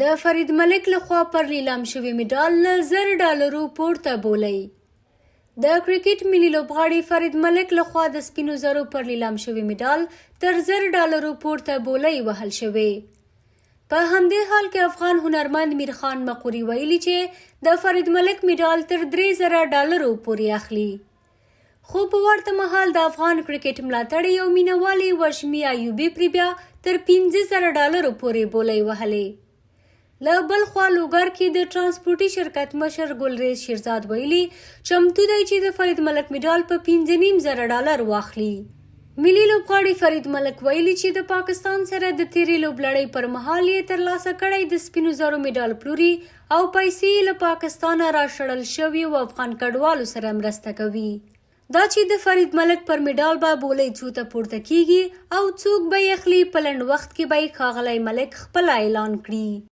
د فرید ملک لخوا پر لیلام شوي مډال له $1000 پورته بولی. د کرکټ ملي لوبغاړي فرید ملک لخوا د سپینو زرو پر لیلام شوي مډال تر $1000 پورته بولی وهل شوی. په همدې حال کې افغان هنرمند میرخان مقوري ویلي چې د فرید ملک مډال تر $3000 پورې اخلي. خو په ورته مهال د افغان کرکټ ملاتړی او مینوالې وشمي ایوبي پرې بیا تر $50,000 پورې بولی وهلې. له بل خوا لوګر کې د ترانسپورټي شرکت مشر ګلریز شیرزاد ویلي چمتو دی چې د فرید ملک مډال په $5.5 واخلي. ملي لوبغاړي فرید ملک ویلي چې د پاکستان سره د تیرې لوبلړۍ پر مهال یې ترلاسه کړی د سپینو زرو مډال پلوري او پیسې له پاکستانه راشړل شوي او افغان کډوالو سره مرسته کوي. دا چې د فرید ملک پر مډال به بولی څو ته پورته کیږي او څوک به یې اخلي، په لنډ وخت کې به یې ښاغلی ملک خپله اعلان کړي.